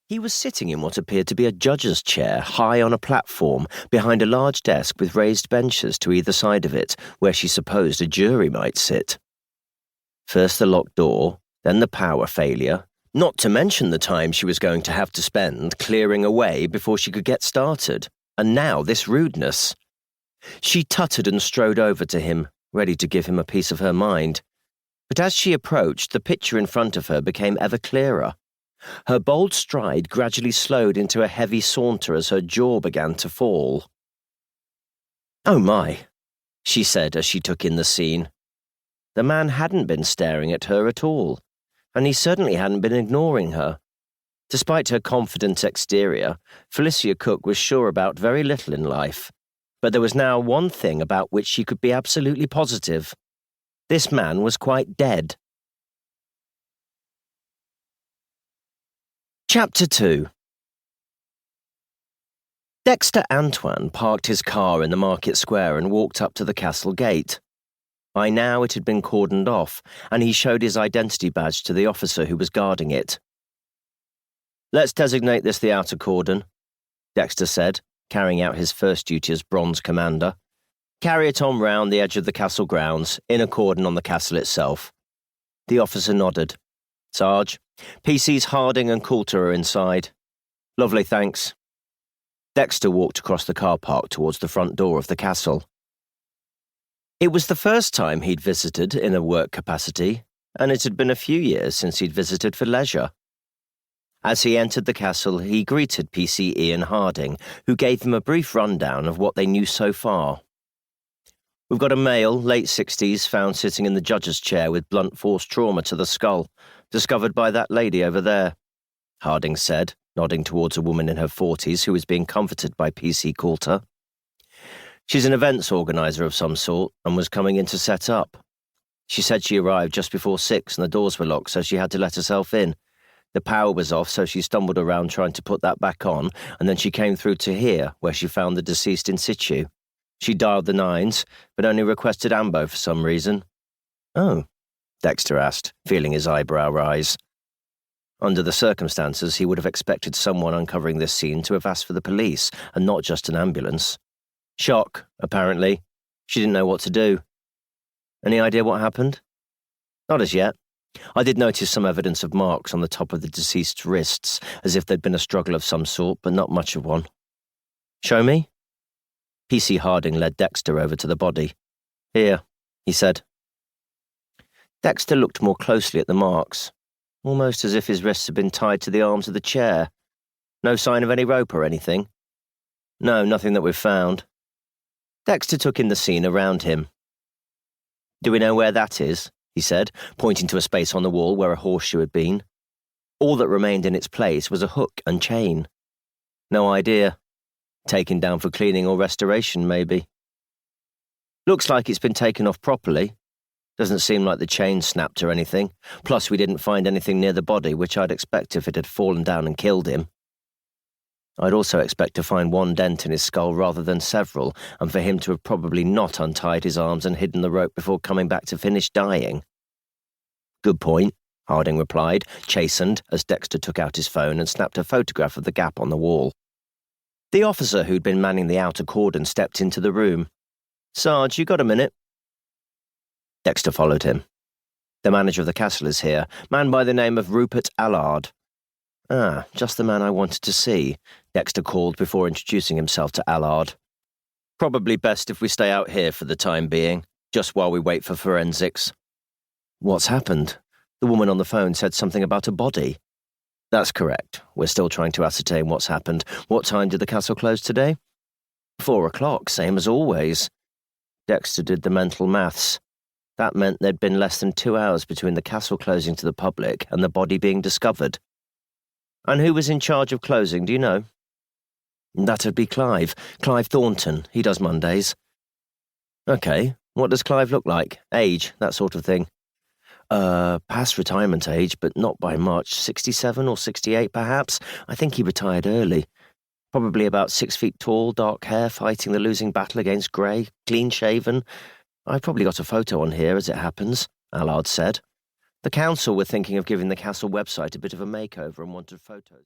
He was sitting in what appeared to be a judge's chair high on a platform behind a large desk with raised benches to either side of it, where she supposed a jury might sit. First the locked door, then the power failure, not to mention the time she was going to have to spend clearing away before she could get started, and now this rudeness. She tutted and strode over to him, ready to give him a piece of her mind. But as she approached, the picture in front of her became ever clearer. Her bold stride gradually slowed into a heavy saunter as her jaw began to fall. "Oh my," she said as she took in the scene. The man hadn't been staring at her at all, and he certainly hadn't been ignoring her. Despite her confident exterior, Felicia Cook was sure about very little in life. But there was now one thing about which she could be absolutely positive. This man was quite dead. Chapter 2. Dexter Antoine parked his car in the market square and walked up to the castle gate. By now it had been cordoned off, and he showed his identity badge to the officer who was guarding it. "Let's designate this the outer cordon," Dexter said, carrying out his first duty as bronze commander. "Carry it on round the edge of the castle grounds, in a cordon on the castle itself." The officer nodded. "Sarge, PC's Harding and Coulter are inside." "Lovely, thanks." Dexter walked across the car park towards the front door of the castle. It was the first time he'd visited in a work capacity, and it had been a few years since he'd visited for leisure. As he entered the castle, he greeted PC Ian Harding, who gave him a brief rundown of what they knew so far. "We've got a male, late 60s, found sitting in the judge's chair with blunt force trauma to the skull, discovered by that lady over there," Harding said, nodding towards a woman in her 40s who was being comforted by PC Coulter. "She's an events organiser of some sort and was coming in to set up. She said she arrived just before 6 and the doors were locked, so she had to let herself in. The power was off, so she stumbled around trying to put that back on, and then she came through to here, where she found the deceased in situ. She dialed the 9s, but only requested ambo for some reason." "Oh," Dexter asked, feeling his eyebrow rise. Under the circumstances, he would have expected someone uncovering this scene to have asked for the police, and not just an ambulance. "Shock, apparently. She didn't know what to do." "Any idea what happened?" "Not as yet. I did notice some evidence of marks on the top of the deceased's wrists, as if there'd been a struggle of some sort, but not much of one." "Show me?" PC Harding led Dexter over to the body. "Here," he said. Dexter looked more closely at the marks, almost as if his wrists had been tied to the arms of the chair. "No sign of any rope or anything?" "No, nothing that we've found." Dexter took in the scene around him. "Do we know where that is?" he said, pointing to a space on the wall where a horseshoe had been. All that remained in its place was a hook and chain. "No idea. Taken down for cleaning or restoration, maybe." "Looks like it's been taken off properly. Doesn't seem like the chain snapped or anything. Plus, we didn't find anything near the body, which I'd expect if it had fallen down and killed him. I'd also expect to find one dent in his skull rather than several, and for him to have probably not untied his arms and hidden the rope before coming back to finish dying." "Good point," Harding replied, chastened, as Dexter took out his phone and snapped a photograph of the gap on the wall. The officer who'd been manning the outer cordon stepped into the room. "Sarge, you got a minute?" Dexter followed him. "The manager of the castle is here, man by the name of Rupert Allard." "Ah, just the man I wanted to see," Dexter called before introducing himself to Allard. "Probably best if we stay out here for the time being, just while we wait for forensics." "What's happened?" The woman on the phone said something about a body. "That's correct. We're still trying to ascertain what's happened. What time did the castle close today?" 4 o'clock, same as always." Dexter did the mental maths. That meant there'd been less than 2 hours between the castle closing to the public and the body being discovered. "And who was in charge of closing, do you know?" "That'd be Clive Thornton. He does Mondays." "Okay. What does Clive look like? Age, that sort of thing?" Past retirement age, but not by much. 67 or 68, perhaps. I think he retired early. Probably about 6 feet tall, dark hair, fighting the losing battle against grey, clean-shaven. I've probably got a photo on here, as it happens," Allard said. "The council were thinking of giving the castle website a bit of a makeover and wanted photos."